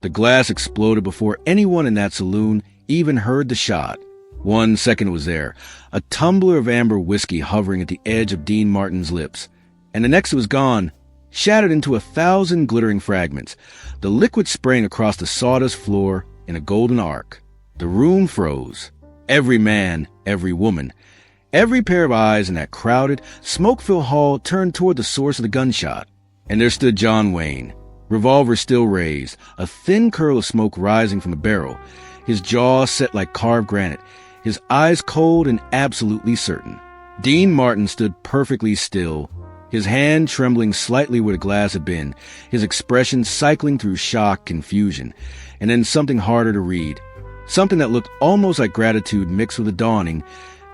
The glass exploded before anyone in that saloon even heard the shot. 1 second it was there, a tumbler of amber whiskey hovering at the edge of Dean Martin's lips, and the next it was gone, shattered into 1,000 glittering fragments, the liquid spraying across the sawdust floor in a golden arc. The room froze. Every man, every woman, every pair of eyes in that crowded, smoke-filled hall turned toward the source of the gunshot. And there stood John Wayne, revolver still raised, a thin curl of smoke rising from the barrel, his jaw set like carved granite, his eyes cold and absolutely certain. Dean Martin stood perfectly still, his hand trembling slightly where the glass had been, his expression cycling through shock, confusion, and then something harder to read, something that looked almost like gratitude mixed with a dawning,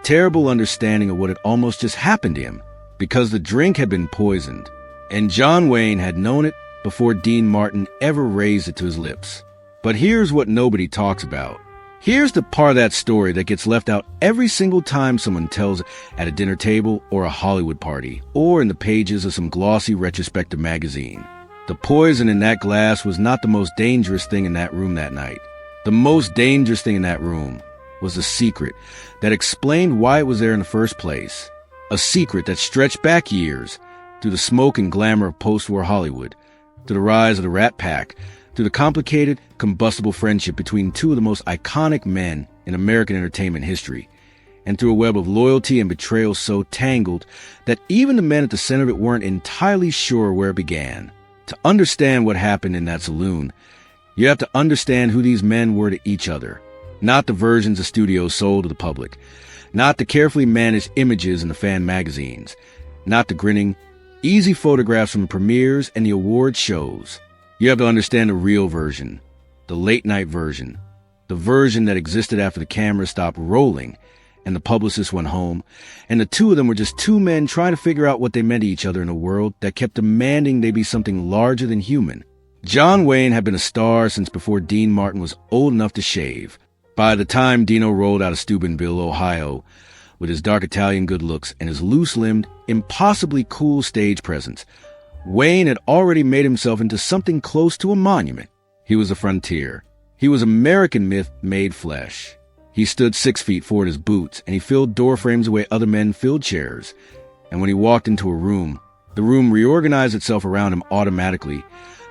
terrible understanding of what had almost just happened to him, because the drink had been poisoned, and John Wayne had known it before Dean Martin ever raised it to his lips. But here's what nobody talks about. Here's the part of that story that gets left out every single time someone tells it at a dinner table or a Hollywood party, or in the pages of some glossy retrospective magazine. The poison in that glass was not the most dangerous thing in that room that night. The most dangerous thing in that room was the secret that explained why it was there in the first place. A secret that stretched back years, through the smoke and glamour of post-war Hollywood, to the rise of the Rat Pack, to the complicated, combustible friendship between two of the most iconic men in American entertainment history, and through a web of loyalty and betrayal so tangled that even the men at the center of it weren't entirely sure where it began. To understand what happened in that saloon, you have to understand who these men were to each other, not the versions the studios sold to the public, not the carefully managed images in the fan magazines, not the grinning, easy photographs from the premieres and the award shows. You have to understand the real version, the late-night version, the version that existed after the camera stopped rolling and the publicist went home, and the two of them were just two men trying to figure out what they meant to each other in a world that kept demanding they be something larger than human. John Wayne had been a star since before Dean Martin was old enough to shave. By the time Dino rolled out of Steubenville, Ohio, with his dark Italian good looks and his loose-limbed, impossibly cool stage presence, Wayne had already made himself into something close to a monument. He was a frontier. He was American myth made flesh. He stood 6 feet 4 in his boots, and he filled door frames the way other men filled chairs. And when he walked into a room, the room reorganized itself around him automatically,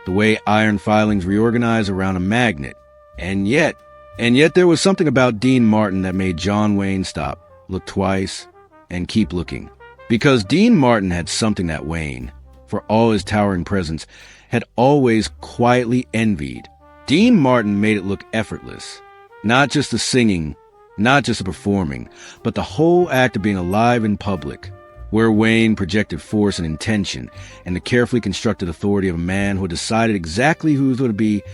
the way iron filings reorganize around a magnet. And yet there was something about Dean Martin that made John Wayne stop, look twice, and keep looking. Because Dean Martin had something that Wayne, for all his towering presence, had always quietly envied. Dean Martin made it look effortless. Not just the singing, not just the performing, but the whole act of being alive in public, where Wayne projected force and intention and the carefully constructed authority of a man who had decided exactly who he was going to be.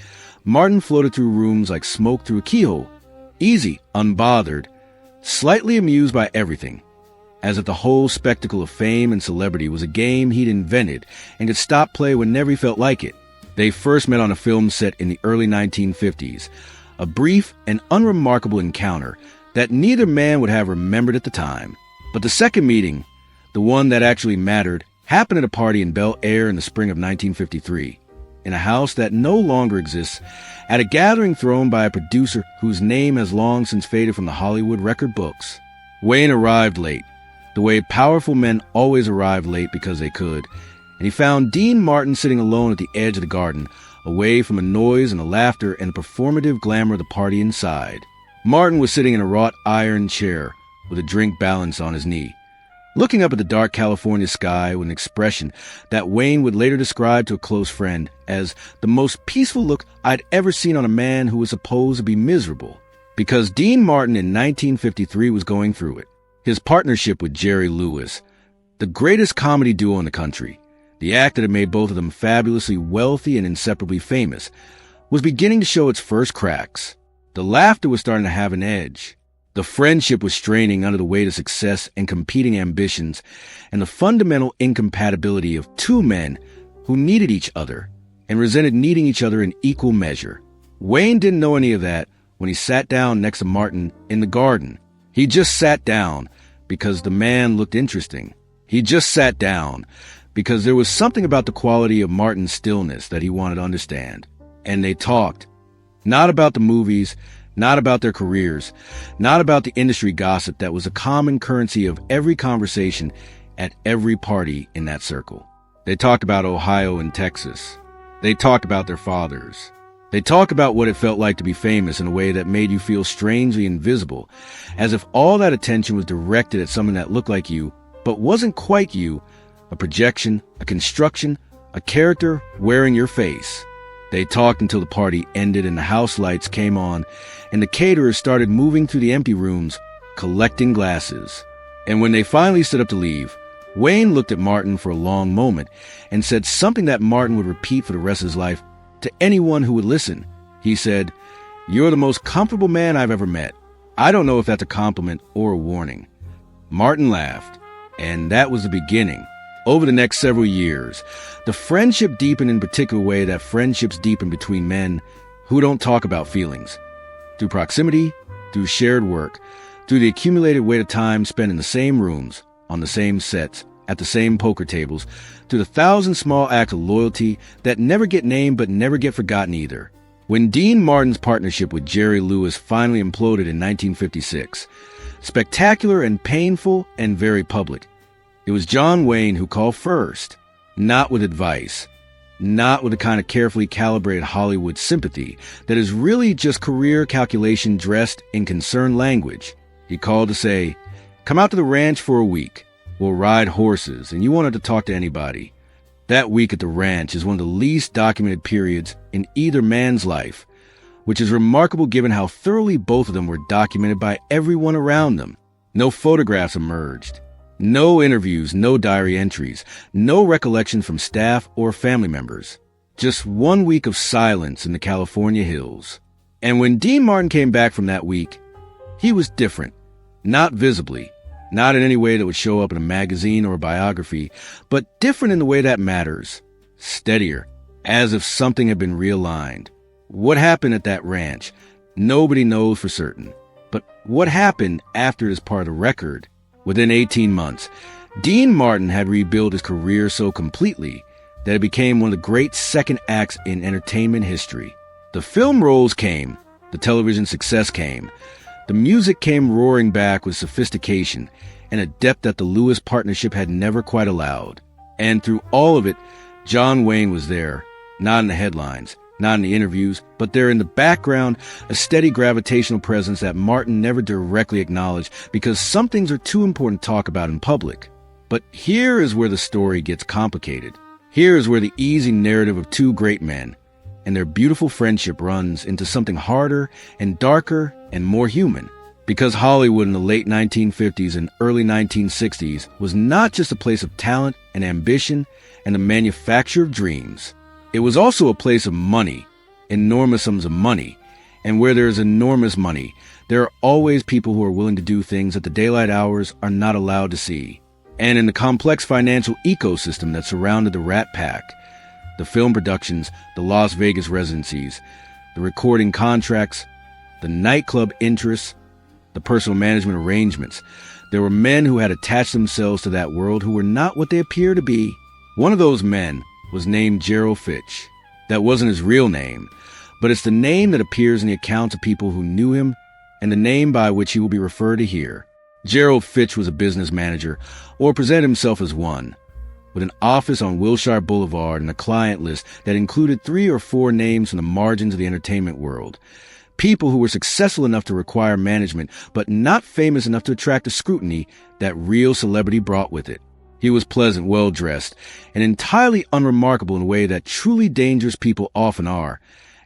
Martin floated through rooms like smoke through a keyhole, easy, unbothered, slightly amused by everything, as if the whole spectacle of fame and celebrity was a game he'd invented and could stop play whenever he felt like it. They first met on a film set in the early 1950s, a brief and unremarkable encounter that neither man would have remembered at the time. But the second meeting, the one that actually mattered, happened at a party in Bel Air in the spring of 1953, in a house that no longer exists, at a gathering thrown by a producer whose name has long since faded from the Hollywood record books. Wayne arrived late, the way powerful men always arrived late because they could, and he found Dean Martin sitting alone at the edge of the garden, away from the noise and the laughter and the performative glamour of the party inside. Martin was sitting in a wrought iron chair with a drink balanced on his knee, looking up at the dark California sky with an expression that Wayne would later describe to a close friend as the most peaceful look I'd ever seen on a man who was supposed to be miserable. Because Dean Martin in 1953 was going through it. His partnership with Jerry Lewis, the greatest comedy duo in the country, the act that had made both of them fabulously wealthy and inseparably famous, was beginning to show its first cracks. The laughter was starting to have an edge. The friendship was straining under the weight of success and competing ambitions and the fundamental incompatibility of two men who needed each other and resented needing each other in equal measure. Wayne didn't know any of that when he sat down next to Martin in the garden. He just sat down because the man looked interesting. He just sat down because there was something about the quality of Martin's stillness that he wanted to understand. And they talked Not about the movies, not about their careers, not about the industry gossip that was a common currency of every conversation at every party in that circle. They talked about Ohio and Texas. They talked about their fathers. They talked about what it felt like to be famous in a way that made you feel strangely invisible, as if all that attention was directed at someone that looked like you, but wasn't quite you, a projection, a construction, a character wearing your face. They talked until the party ended and the house lights came on and the caterers started moving through the empty rooms, collecting glasses. And when they finally stood up to leave, Wayne looked at Martin for a long moment and said something that Martin would repeat for the rest of his life to anyone who would listen. He said, "You're the most comfortable man I've ever met." I don't know if that's a compliment or a warning. Martin laughed, and that was the beginning. Over the next several years, the friendship deepened in a particular way that friendships deepen between men who don't talk about feelings. Through proximity, through shared work, through the accumulated weight of time spent in the same rooms, on the same sets, at the same poker tables, through the thousand small acts of loyalty that never get named but never get forgotten either. When Dean Martin's partnership with Jerry Lewis finally imploded in 1956, spectacular and painful and very public, it was John Wayne who called first, not with advice, not with the kind of carefully calibrated Hollywood sympathy that is really just career calculation dressed in concerned language. He called to say, "Come out to the ranch for a week. We'll ride horses, and you won't have to talk to anybody." That week at the ranch is one of the least documented periods in either man's life, which is remarkable given how thoroughly both of them were documented by everyone around them. No photographs emerged. No interviews, no diary entries, no recollections from staff or family members. Just 1 week of silence in the California hills. And when Dean Martin came back from that week, he was different. Not visibly, not in any way that would show up in a magazine or a biography, but different in the way that matters. Steadier, as if something had been realigned. What happened at that ranch? Nobody knows for certain. But what happened after it is part of the record? Within 18 months, Dean Martin had rebuilt his career so completely that it became one of the great second acts in entertainment history. The film roles came, the television success came, the music came roaring back with sophistication and a depth that the Lewis partnership had never quite allowed. And through all of it, John Wayne was there, not in the headlines, not in the interviews, but there in the background, a steady gravitational presence that Martin never directly acknowledged because some things are too important to talk about in public. But here is where the story gets complicated. Here is where the easy narrative of two great men and their beautiful friendship runs into something harder and darker and more human. Because Hollywood in the late 1950s and early 1960s was not just a place of talent and ambition and the manufacture of dreams. It was also a place of money, enormous sums of money. And where there is enormous money, there are always people who are willing to do things that the daylight hours are not allowed to see. And in the complex financial ecosystem that surrounded the Rat Pack, the film productions, the Las Vegas residencies, the recording contracts, the nightclub interests, the personal management arrangements, there were men who had attached themselves to that world who were not what they appear to be. One of those men was named Gerald Fitch. That wasn't his real name, but it's the name that appears in the accounts of people who knew him and the name by which he will be referred to here. Gerald Fitch was a business manager, or presented himself as one, with an office on Wilshire Boulevard and a client list that included 3 or 4 names from the margins of the entertainment world. People who were successful enough to require management, but not famous enough to attract the scrutiny that real celebrity brought with it. He was pleasant, well-dressed, and entirely unremarkable in a way that truly dangerous people often are,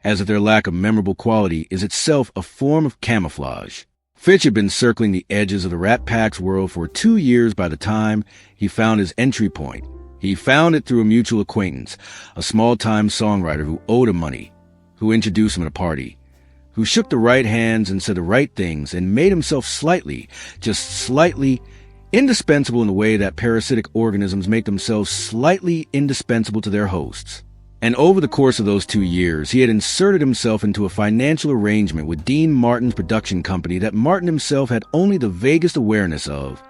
as if their lack of memorable quality is itself a form of camouflage. Fitch had been circling the edges of the Rat Pack's world for 2 years by the time he found his entry point. He found it through a mutual acquaintance, a small-time songwriter who owed him money, who introduced him at a party, who shook the right hands and said the right things and made himself slightly, just slightly, indispensable in the way that parasitic organisms make themselves slightly indispensable to their hosts. And over the course of those 2 years, he had inserted himself into a financial arrangement with Dean Martin's production company that Martin himself had only the vaguest awareness of,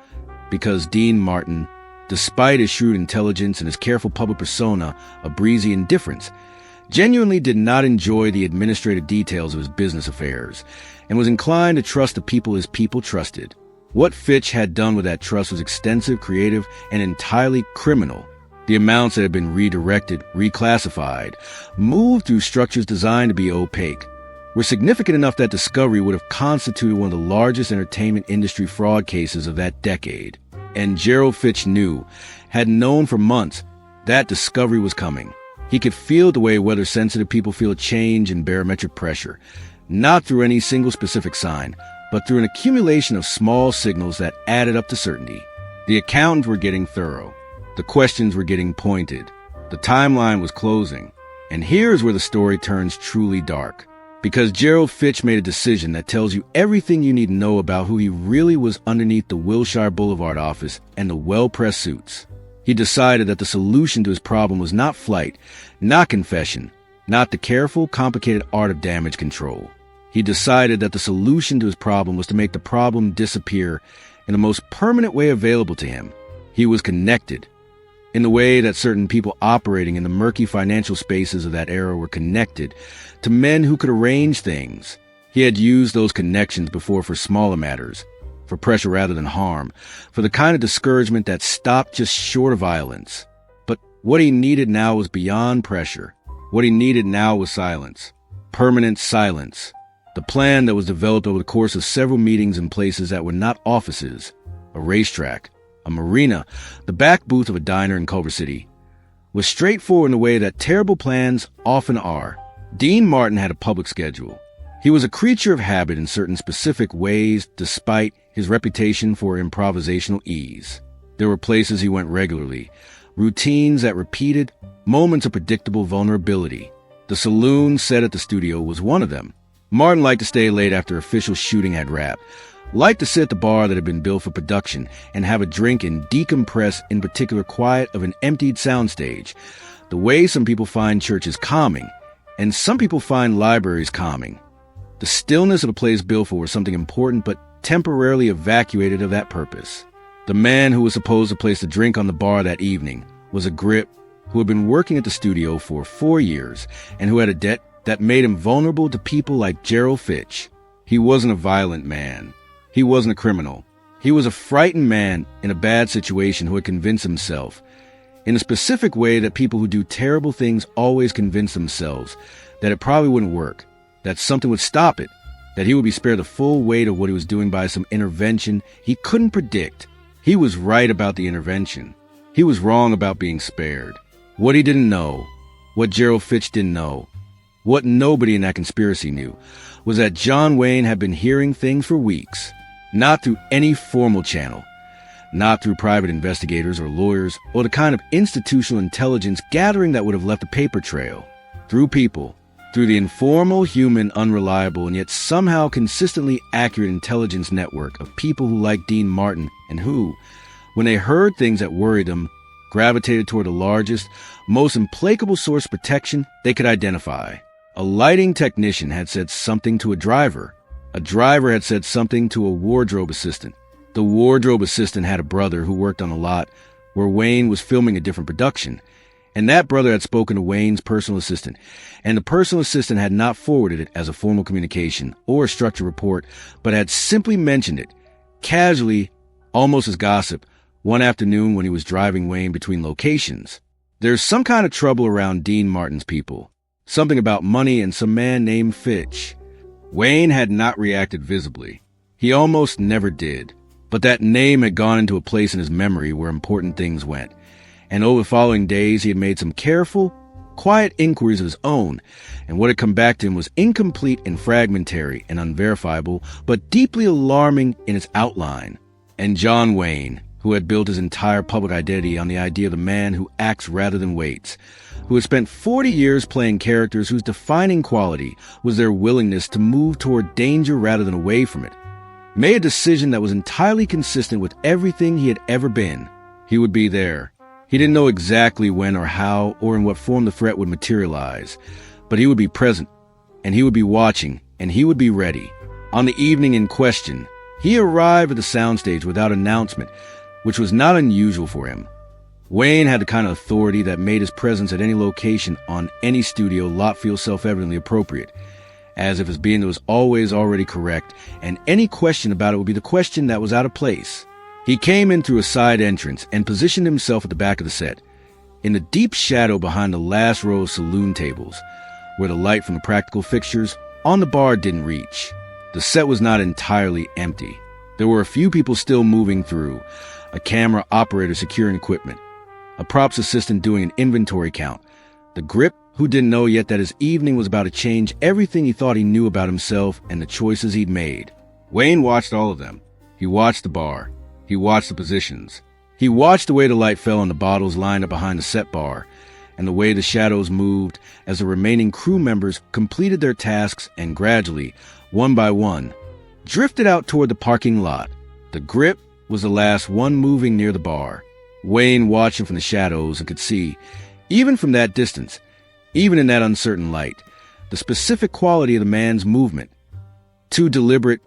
because Dean Martin, despite his shrewd intelligence and his careful public persona of breezy indifference, genuinely did not enjoy the administrative details of his business affairs, and was inclined to trust the people his people trusted. What Fitch had done with that trust was extensive, creative, and entirely criminal. The amounts that had been redirected, reclassified, moved through structures designed to be opaque, were significant enough that discovery would have constituted one of the largest entertainment industry fraud cases of that decade. And Gerald Fitch had known for months, that discovery was coming. He could feel the way weather-sensitive people feel a change in barometric pressure, not through any single specific sign, but through an accumulation of small signals that added up to certainty. The accountants were getting thorough. The questions were getting pointed. The timeline was closing. And here's where the story turns truly dark. Because Gerald Fitch made a decision that tells you everything you need to know about who he really was underneath the Wilshire Boulevard office and the well-pressed suits. He decided that the solution to his problem was not flight, not confession, not the careful, complicated art of damage control. He decided that the solution to his problem was to make the problem disappear in the most permanent way available to him. He was connected, in the way that certain people operating in the murky financial spaces of that era were connected to men who could arrange things. He had used those connections before for smaller matters, for pressure rather than harm, for the kind of discouragement that stopped just short of violence. But what he needed now was beyond pressure. What he needed now was silence. Permanent silence. The plan that was developed over the course of several meetings in places that were not offices, a racetrack, a marina, the back booth of a diner in Culver City, was straightforward in the way that terrible plans often are. Dean Martin had a public schedule. He was a creature of habit in certain specific ways, despite his reputation for improvisational ease. There were places he went regularly, routines that repeated, moments of predictable vulnerability. The saloon set at the studio was one of them. Martin liked to stay late after official shooting had wrapped, liked to sit at the bar that had been built for production and have a drink and decompress in particular quiet of an emptied soundstage, the way some people find churches calming, and some people find libraries calming. The stillness of a place built for was something important but temporarily evacuated of that purpose. The man who was supposed to place the drink on the bar that evening was a grip who had been working at the studio for 4 years and who had a debt that made him vulnerable to people like Gerald Fitch. He wasn't a violent man. He wasn't a criminal. He was a frightened man in a bad situation who had convinced himself, in a specific way that people who do terrible things always convince themselves, that it probably wouldn't work, that something would stop it, that he would be spared the full weight of what he was doing by some intervention he couldn't predict. He was right about the intervention. He was wrong about being spared. What he didn't know, what Gerald Fitch didn't know, what nobody in that conspiracy knew, was that John Wayne had been hearing things for weeks, not through any formal channel, not through private investigators or lawyers or the kind of institutional intelligence gathering that would have left a paper trail, through people, through the informal, human, unreliable, and yet somehow consistently accurate intelligence network of people who liked Dean Martin and who, when they heard things that worried them, gravitated toward the largest, most implacable source of protection they could identify. A lighting technician had said something to a driver. A driver had said something to a wardrobe assistant. The wardrobe assistant had a brother who worked on a lot where Wayne was filming a different production, and that brother had spoken to Wayne's personal assistant, and the personal assistant had not forwarded it as a formal communication or a structured report, but had simply mentioned it, casually, almost as gossip, one afternoon when he was driving Wayne between locations. There's some kind of trouble around Dean Martin's people. Something about money and some man named Fitch. Wayne had not reacted visibly. He almost never did. But that name had gone into a place in his memory where important things went. And over the following days, he had made some careful, quiet inquiries of his own, and what had come back to him was incomplete and fragmentary and unverifiable, but deeply alarming in its outline. And John Wayne, who had built his entire public identity on the idea of the man who acts rather than waits, who had spent 40 years playing characters whose defining quality was their willingness to move toward danger rather than away from it, made a decision that was entirely consistent with everything he had ever been. He would be there. He didn't know exactly when or how or in what form the threat would materialize, but he would be present, and he would be watching, and he would be ready. On the evening in question, he arrived at the soundstage without announcement, which was not unusual for him. Wayne had the kind of authority that made his presence at any location on any studio lot feel self-evidently appropriate, as if his being was always already correct, and any question about it would be the question that was out of place. He came in through a side entrance and positioned himself at the back of the set, in the deep shadow behind the last row of saloon tables, where the light from the practical fixtures on the bar didn't reach. The set was not entirely empty. There were a few people still moving through, a camera operator securing equipment, a props assistant doing an inventory count, the grip who didn't know yet that his evening was about to change everything he thought he knew about himself and the choices he'd made. Wayne watched all of them. He watched the bar. He watched the positions. He watched the way the light fell on the bottles lined up behind the set bar, and the way the shadows moved as the remaining crew members completed their tasks and gradually, one by one, drifted out toward the parking lot. The grip was the last one moving near the bar. Wayne watched him from the shadows and could see, even from that distance, even in that uncertain light, the specific quality of the man's movement. Too deliberate,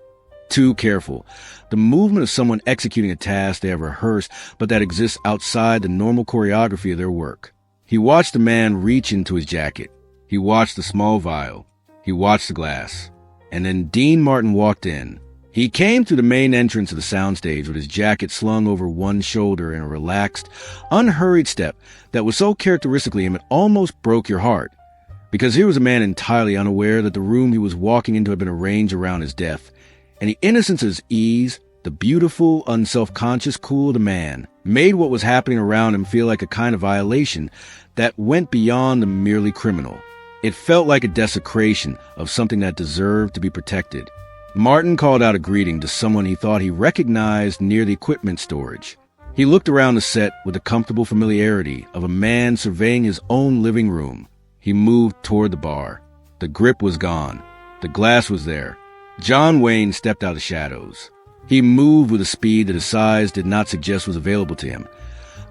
too careful. The movement of someone executing a task they have rehearsed but that exists outside the normal choreography of their work. He watched the man reach into his jacket. He watched the small vial. He watched the glass. And then Dean Martin walked in. He came through the main entrance of the soundstage with his jacket slung over one shoulder in a relaxed, unhurried step that was so characteristically him it almost broke your heart. Because here was a man entirely unaware that the room he was walking into had been arranged around his death, and the innocence of his ease, the beautiful, unself-conscious cool of the man, made what was happening around him feel like a kind of violation that went beyond the merely criminal. It felt like a desecration of something that deserved to be protected. Martin called out a greeting to someone he thought he recognized near the equipment storage. He looked around the set with the comfortable familiarity of a man surveying his own living room. He moved toward the bar. The grip was gone. The glass was there. John Wayne stepped out of the shadows. He moved with a speed that his size did not suggest was available to him,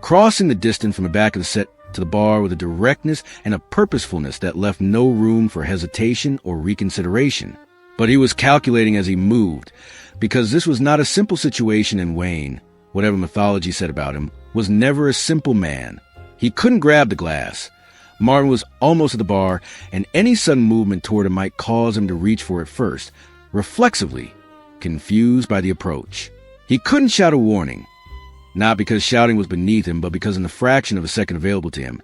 crossing the distance from the back of the set to the bar with a directness and a purposefulness that left no room for hesitation or reconsideration. But he was calculating as he moved, because this was not a simple situation, and Wayne, whatever mythology said about him, was never a simple man. He couldn't grab the glass. Martin was almost at the bar, and any sudden movement toward him might cause him to reach for it first, reflexively, confused by the approach. He couldn't shout a warning, not because shouting was beneath him, but because in the fraction of a second available to him,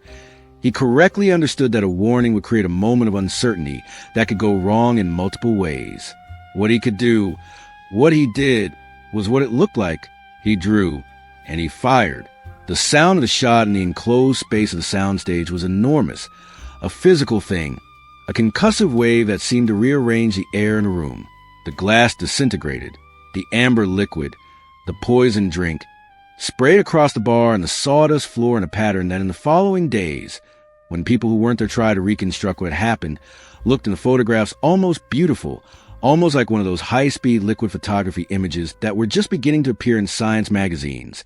he correctly understood that a warning would create a moment of uncertainty that could go wrong in multiple ways. What he could do, what he did, was what it looked like. He drew, and he fired. The sound of the shot in the enclosed space of the soundstage was enormous, a physical thing, a concussive wave that seemed to rearrange the air in the room. The glass disintegrated, the amber liquid, the poison drink, sprayed across the bar and the sawdust floor in a pattern that in the following days, when people who weren't there trying to reconstruct what happened, looked in the photographs almost beautiful, almost like one of those high-speed liquid photography images that were just beginning to appear in science magazines.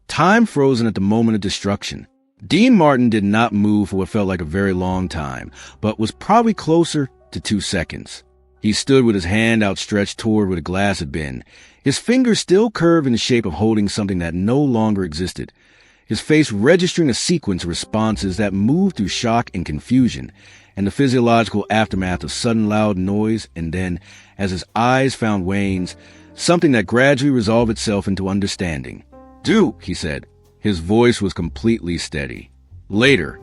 Time frozen at the moment of destruction. Dean Martin did not move for what felt like a very long time, but was probably closer to 2 seconds. He stood with his hand outstretched toward where the glass had been, his fingers still curved in the shape of holding something that no longer existed, his face registering a sequence of responses that moved through shock and confusion, and the physiological aftermath of sudden loud noise, and then, as his eyes found Wayne's, something that gradually resolved itself into understanding. "Duke," he said. His voice was completely steady. Later,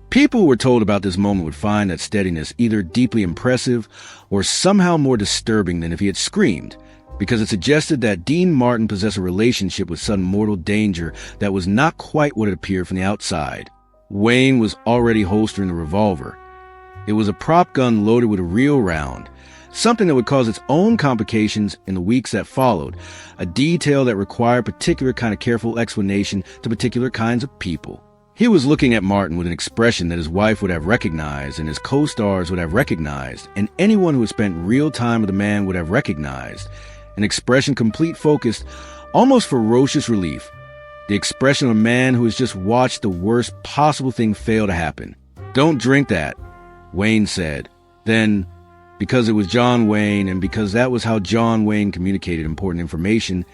people who were told about this moment would find that steadiness either deeply impressive or somehow more disturbing than if he had screamed, because it suggested that Dean Martin possessed a relationship with some mortal danger that was not quite what it appeared from the outside. Wayne was already holstering the revolver. It was a prop gun loaded with a real round, something that would cause its own complications in the weeks that followed, a detail that required particular kind of careful explanation to particular kinds of people. He was looking at Martin with an expression that his wife would have recognized and his co-stars would have recognized, and anyone who had spent real time with the man would have recognized. An expression complete focused, almost ferocious relief. The expression of a man who has just watched the worst possible thing fail to happen. "Don't drink that," Wayne said. Then, because it was John Wayne and because that was how John Wayne communicated important information,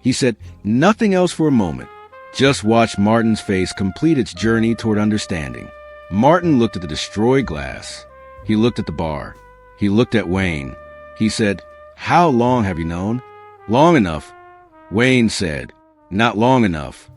he said nothing else for a moment. Just watch Martin's face complete its journey toward understanding. Martin looked at the destroyed glass. He looked at the bar. He looked at Wayne. He said, "How long have you known?" "Long enough." Wayne said, "Not long enough."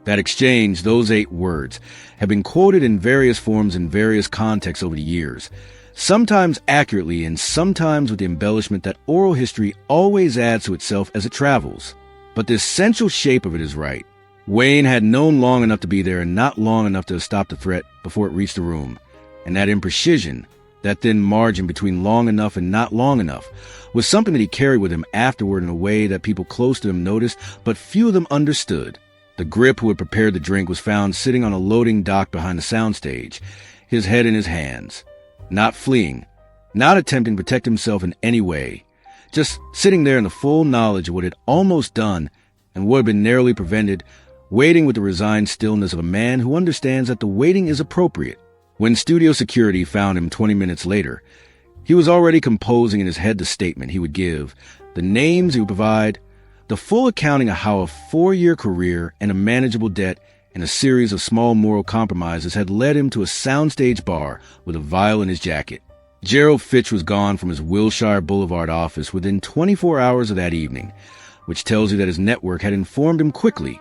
That exchange, those 8 words, have been quoted in various forms in various contexts over the years, sometimes accurately and sometimes with the embellishment that oral history always adds to itself as it travels. But the essential shape of it is right. Wayne had known long enough to be there and not long enough to have stopped the threat before it reached the room. And that imprecision, that thin margin between long enough and not long enough, was something that he carried with him afterward in a way that people close to him noticed, but few of them understood. The grip who had prepared the drink was found sitting on a loading dock behind the soundstage, his head in his hands, not fleeing, not attempting to protect himself in any way, just sitting there in the full knowledge of what had almost done and what had been narrowly prevented, waiting with the resigned stillness of a man who understands that the waiting is appropriate. When studio security found him 20 minutes later, he was already composing in his head the statement he would give, the names he would provide, the full accounting of how a 4-year career and a manageable debt and a series of small moral compromises had led him to a soundstage bar with a vial in his jacket. Gerald Fitch was gone from his Wilshire Boulevard office within 24 hours of that evening, which tells you that his network had informed him quickly,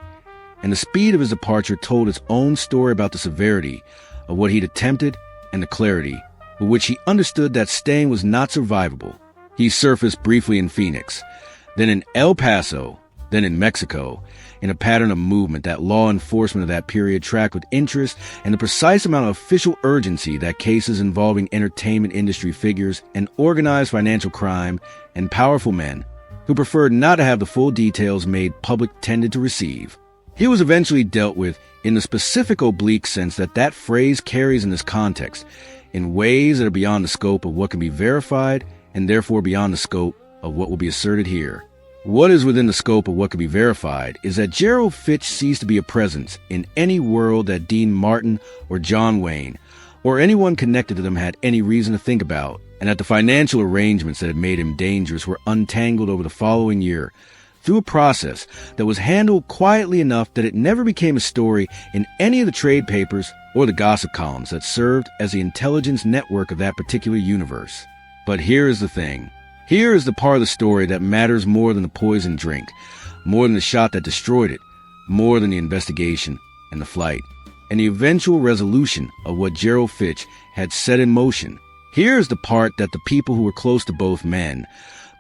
and the speed of his departure told its own story about the severity of what he'd attempted and the clarity with which he understood that staying was not survivable. He surfaced briefly in Phoenix, then in El Paso, then in Mexico, in a pattern of movement that law enforcement of that period tracked with interest and the precise amount of official urgency that cases involving entertainment industry figures and organized financial crime and powerful men who preferred not to have the full details made public tended to receive. He was eventually dealt with in the specific oblique sense that that phrase carries in this context, in ways that are beyond the scope of what can be verified and therefore beyond the scope of what will be asserted here. What is within the scope of what can be verified is that Gerald Fitch ceased to be a presence in any world that Dean Martin or John Wayne or anyone connected to them had any reason to think about, and that the financial arrangements that had made him dangerous were untangled over the following year through a process that was handled quietly enough that it never became a story in any of the trade papers or the gossip columns that served as the intelligence network of that particular universe. But here is the thing. Here is the part of the story that matters more than the poisoned drink, more than the shot that destroyed it, more than the investigation and the flight, and the eventual resolution of what Gerald Fitch had set in motion. Here is the part that the people who were close to both men,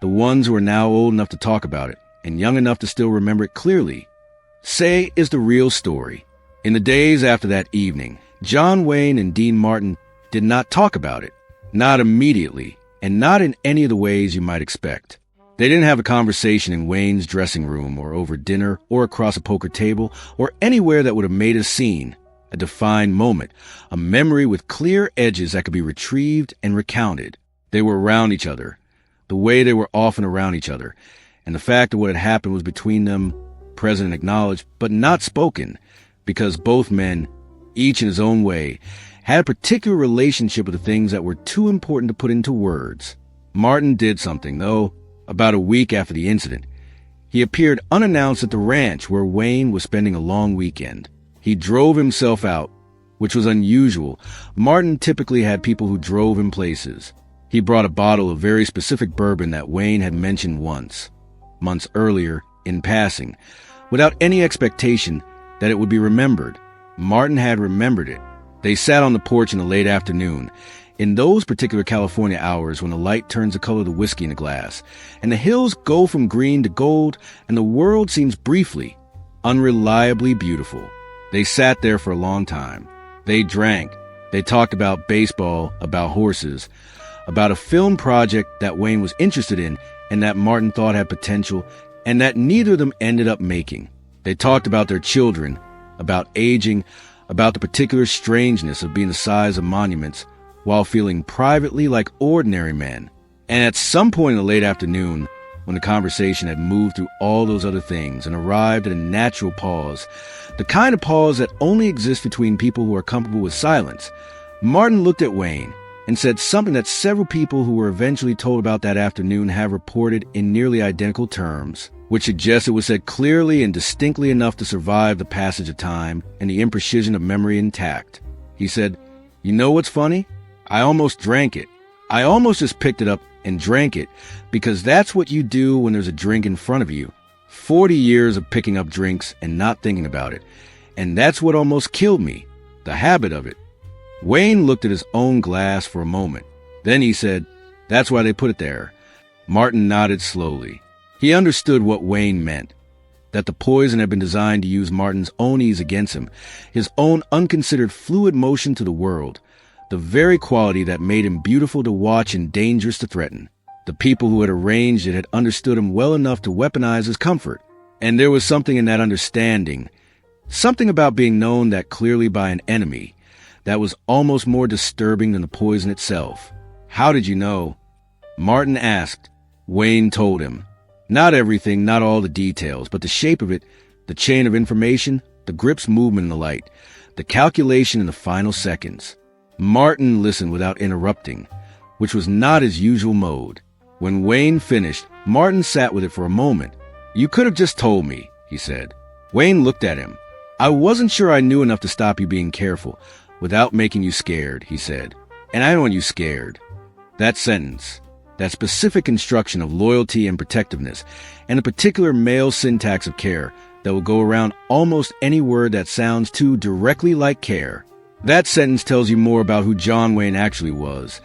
the ones who are now old enough to talk about it and young enough to still remember it clearly, say is the real story. In the days after that evening, John Wayne and Dean Martin did not talk about it, not immediately, and not in any of the ways you might expect. They didn't have a conversation in Wayne's dressing room or over dinner or across a poker table or anywhere that would have made a scene, a defined moment, a memory with clear edges that could be retrieved and recounted. They were around each other, the way they were often around each other, and the fact of what had happened was between them, present and acknowledged, but not spoken, because both men, each in his own way, had a particular relationship with the things that were too important to put into words. Martin did something, though, about a week after the incident. He appeared unannounced at the ranch where Wayne was spending a long weekend. He drove himself out, which was unusual. Martin typically had people who drove him places. He brought a bottle of very specific bourbon that Wayne had mentioned once, months earlier, in passing, without any expectation that it would be remembered. Martin had remembered it. They sat on the porch in the late afternoon, in those particular California hours when the light turns the color of the whiskey in the glass, and the hills go from green to gold, and the world seems briefly, unreliably beautiful. They sat there for a long time. They drank. They talked about baseball, about horses, about a film project that Wayne was interested in and that Martin thought had potential, and that neither of them ended up making. They talked about their children, about aging, about the particular strangeness of being the size of monuments while feeling privately like ordinary men. And at some point in the late afternoon, when the conversation had moved through all those other things and arrived at a natural pause, the kind of pause that only exists between people who are comfortable with silence, Martin looked at Wayne and said something that several people who were eventually told about that afternoon have reported in nearly identical terms. which suggests it was said clearly and distinctly enough to survive the passage of time and the imprecision of memory intact. He said, "You know what's funny? I almost drank it. I almost just picked it up and drank it, because that's what you do when there's a drink in front of you. 40 years of picking up drinks and not thinking about it. And that's what almost killed me, the habit of it." Wayne looked at his own glass for a moment. Then he said, "That's why they put it there." Martin nodded slowly. He understood what Wayne meant, that the poison had been designed to use Martin's own ease against him, his own unconsidered fluid motion to the world, the very quality that made him beautiful to watch and dangerous to threaten. The people who had arranged it had understood him well enough to weaponize his comfort, and there was something in that understanding, something about being known that clearly by an enemy, that was almost more disturbing than the poison itself. "How did you know?" Martin asked. Wayne told him. Not everything, not all the details, but the shape of it, the chain of information, the grip's movement in the light, the calculation in the final seconds. Martin listened without interrupting, which was not his usual mode. When Wayne finished, Martin sat with it for a moment. "You could have just told me," he said. Wayne looked at him. "I wasn't sure I knew enough to stop you being careful, without making you scared," he said. "And I don't want you scared." That sentence, that specific instruction of loyalty and protectiveness, and a particular male syntax of care that will go around almost any word that sounds too directly like care. That sentence tells you more about who John Wayne actually was,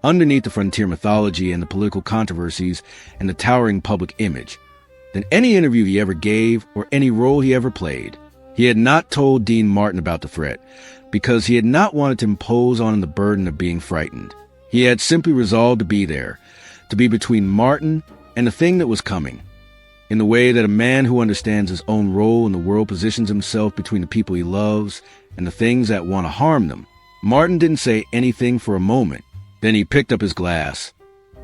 underneath the frontier mythology and the political controversies and the towering public image, than any interview he ever gave or any role he ever played. He had not told Dean Martin about the threat, because he had not wanted to impose on him the burden of being frightened. He had simply resolved to be there, to be between Martin and the thing that was coming, in the way that a man who understands his own role in the world positions himself between the people he loves and the things that want to harm them. Martin didn't say anything for a moment. Then he picked up his glass,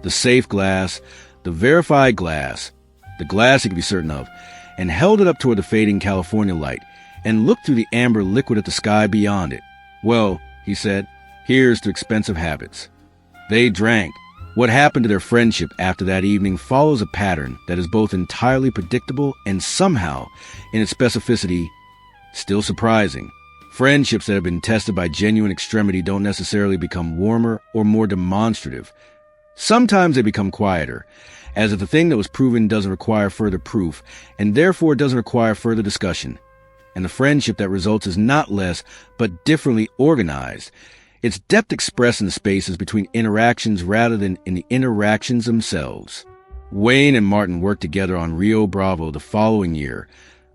the safe glass, the verified glass, the glass he could be certain of, and held it up toward the fading California light and looked through the amber liquid at the sky beyond it. "Well," he said, "here's to expensive habits." They drank. What happened to their friendship after that evening follows a pattern that is both entirely predictable and somehow, in its specificity, still surprising. Friendships that have been tested by genuine extremity don't necessarily become warmer or more demonstrative. Sometimes they become quieter, as if the thing that was proven doesn't require further proof, and therefore doesn't require further discussion. And the friendship that results is not less, but differently organized. Its depth expressed in the spaces between interactions rather than in the interactions themselves. Wayne and Martin worked together on Rio Bravo the following year,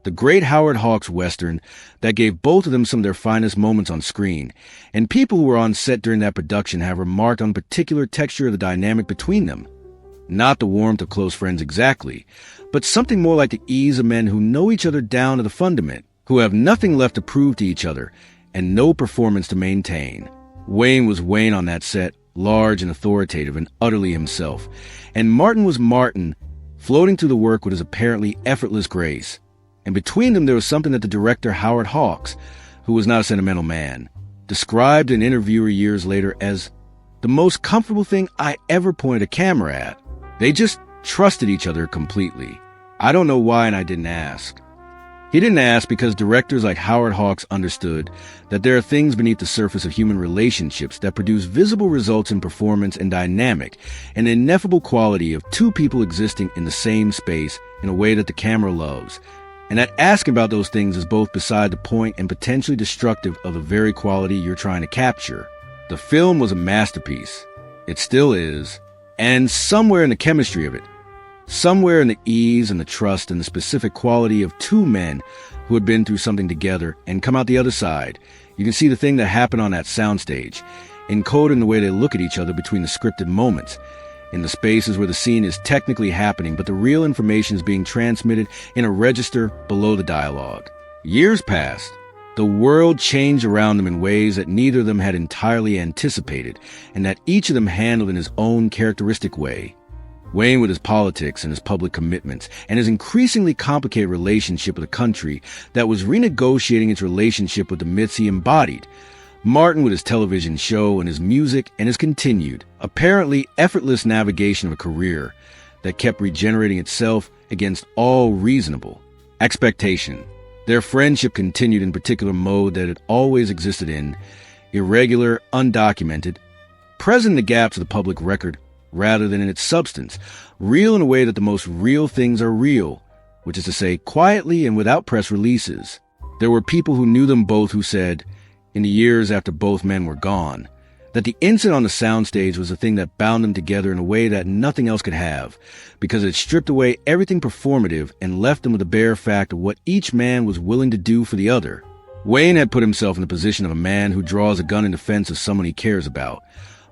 the great Howard Hawks Western that gave both of them some of their finest moments on screen, and people who were on set during that production have remarked on the particular texture of the dynamic between them. Not the warmth of close friends exactly, but something more like the ease of men who know each other down to the fundament, who have nothing left to prove to each other, and no performance to maintain. Wayne was Wayne on that set, large and authoritative and utterly himself, and Martin was Martin, floating through the work with his apparently effortless grace. And between them there was something that the director Howard Hawks, who was not a sentimental man, described in an interviewer years later as the most comfortable thing I ever pointed a camera at. They just trusted each other completely. I don't know why, and I didn't ask. He didn't ask because directors like Howard Hawks understood that there are things beneath the surface of human relationships that produce visible results in performance and dynamic, an ineffable quality of two people existing in the same space in a way that the camera loves, and that asking about those things is both beside the point and potentially destructive of the very quality you're trying to capture. The film was a masterpiece. It still is. And somewhere in the chemistry of it, somewhere in the ease and the trust and the specific quality of two men who had been through something together and come out the other side, you can see the thing that happened on that soundstage, encoded in the way they look at each other between the scripted moments, in the spaces where the scene is technically happening, but the real information is being transmitted in a register below the dialogue. Years passed. The world changed around them in ways that neither of them had entirely anticipated, and that each of them handled in his own characteristic way. Wayne with his politics and his public commitments, and his increasingly complicated relationship with a country that was renegotiating its relationship with the myths he embodied. Martin with his television show and his music and his continued, apparently effortless navigation of a career, that kept regenerating itself against all reasonable expectation. Their friendship continued in particular mode that it always existed in, irregular, undocumented, present in the gaps of the public record rather than in its substance, real in a way that the most real things are real, which is to say, quietly and without press releases. There were people who knew them both who said, in the years after both men were gone, that the incident on the soundstage was the thing that bound them together in a way that nothing else could have, because it stripped away everything performative and left them with the bare fact of what each man was willing to do for the other. Wayne had put himself in the position of a man who draws a gun in defense of someone he cares about,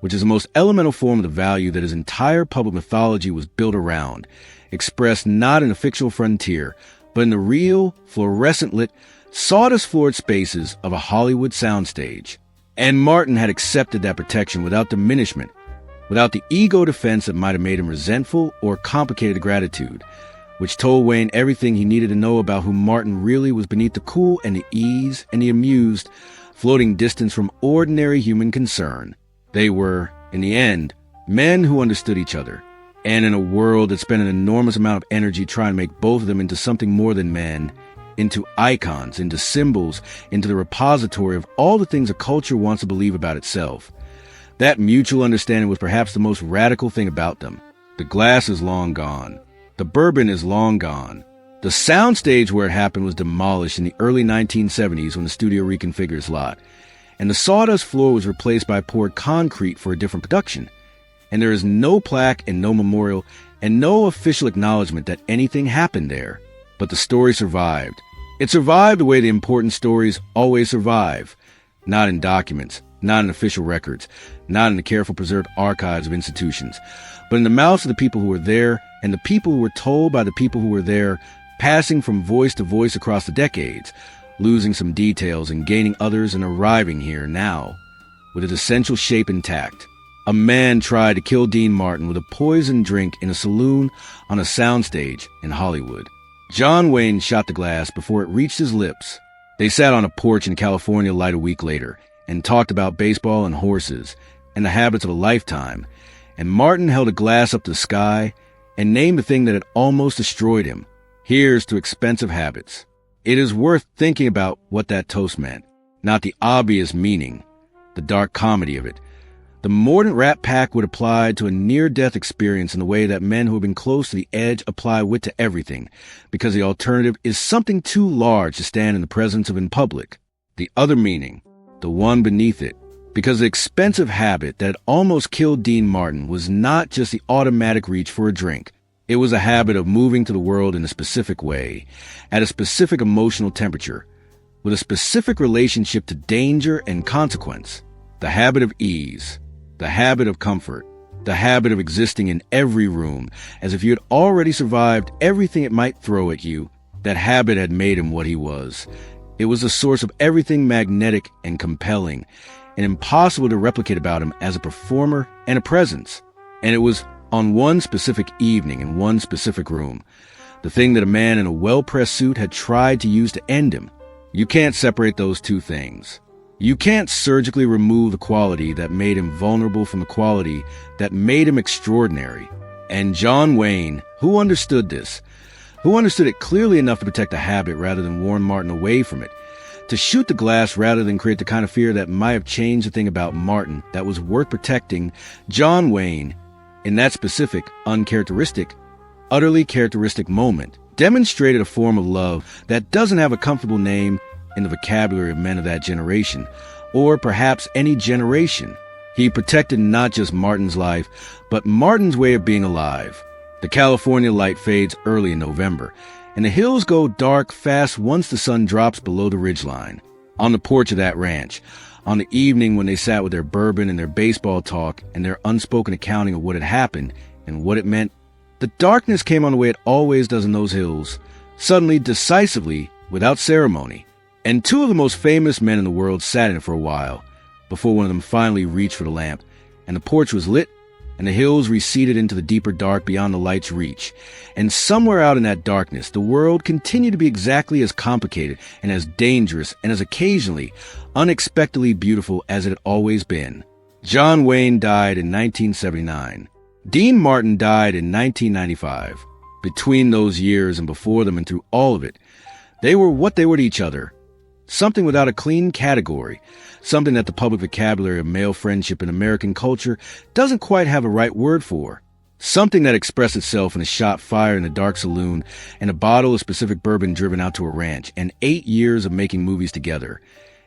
which is the most elemental form of the value that his entire public mythology was built around, expressed not in a fictional frontier, but in the real, fluorescent-lit, sawdust-floored spaces of a Hollywood soundstage. And Martin had accepted that protection without diminishment, without the ego defense that might have made him resentful or complicated gratitude, which told Wayne everything he needed to know about who Martin really was beneath the cool and the ease and the amused, floating distance from ordinary human concern. They were, in the end, men who understood each other, and in a world that spent an enormous amount of energy trying to make both of them into something more than men, into icons, into symbols, into the repository of all the things a culture wants to believe about itself. That mutual understanding was perhaps the most radical thing about them. The glass is long gone. The bourbon is long gone. The soundstage where it happened was demolished in the early 1970s when the studio reconfigured its lot, and the sawdust floor was replaced by poured concrete for a different production. And there is no plaque and no memorial and no official acknowledgement that anything happened there. But the story survived. It survived the way the important stories always survive, not in documents, not in official records, not in the carefully preserved archives of institutions, but in the mouths of the people who were there and the people who were told by the people who were there, passing from voice to voice across the decades, losing some details and gaining others and arriving here now, with its essential shape intact. A man tried to kill Dean Martin with a poisoned drink in a saloon on a soundstage in Hollywood. John Wayne shot the glass before it reached his lips. They sat on a porch in California light a week later and talked about baseball and horses and the habits of a lifetime, and Martin held a glass up to the sky and named the thing that had almost destroyed him. Here's to expensive habits. It is worth thinking about what that toast meant, not the obvious meaning, the dark comedy of it. The mordant Rat Pack would apply to a near-death experience in the way that men who have been close to the edge apply wit to everything, because the alternative is something too large to stand in the presence of in public. The other meaning, the one beneath it, because the expensive habit that almost killed Dean Martin was not just the automatic reach for a drink. It was a habit of moving to the world in a specific way, at a specific emotional temperature, with a specific relationship to danger and consequence. The habit of ease. The habit of comfort, the habit of existing in every room as if you had already survived everything it might throw at you. That habit had made him what he was. It was the source of everything magnetic and compelling and impossible to replicate about him as a performer and a presence. And it was on one specific evening in one specific room, the thing that a man in a well-pressed suit had tried to use to end him. You can't separate those two things. You can't surgically remove the quality that made him vulnerable from the quality that made him extraordinary. And John Wayne, who understood this, who understood it clearly enough to protect the habit rather than warn Martin away from it, to shoot the glass rather than create the kind of fear that might have changed the thing about Martin that was worth protecting, John Wayne, in that specific, uncharacteristic, utterly characteristic moment, demonstrated a form of love that doesn't have a comfortable name in the vocabulary of men of that generation, or perhaps any generation. He protected not just Martin's life, but Martin's way of being alive. The California light fades early in November, and the hills go dark fast once the sun drops below the ridgeline. On the porch of that ranch, on the evening when they sat with their bourbon and their baseball talk and their unspoken accounting of what had happened and what it meant, the darkness came on the way it always does in those hills, suddenly, decisively, without ceremony. And two of the most famous men in the world sat in it for a while, before one of them finally reached for the lamp, and the porch was lit, and the hills receded into the deeper dark beyond the light's reach. And somewhere out in that darkness, the world continued to be exactly as complicated and as dangerous and as occasionally, unexpectedly beautiful as it had always been. John Wayne died in 1979. Dean Martin died in 1995. Between those years and before them and through all of it, they were what they were to each other. Something without a clean category. Something that the public vocabulary of male friendship in American culture doesn't quite have a right word for. Something that expressed itself in a shot fired in a dark saloon and a bottle of specific bourbon driven out to a ranch and 8 years of making movies together.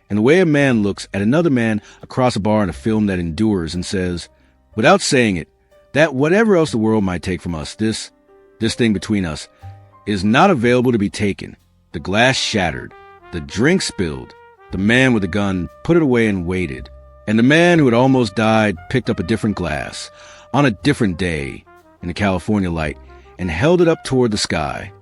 And the way a man looks at another man across a bar in a film that endures and says, without saying it, that whatever else the world might take from us, this thing between us, is not available to be taken. The glass shattered. The drink spilled. The man with the gun put it away and waited. And the man who had almost died picked up a different glass on a different day in the California light and held it up toward the sky.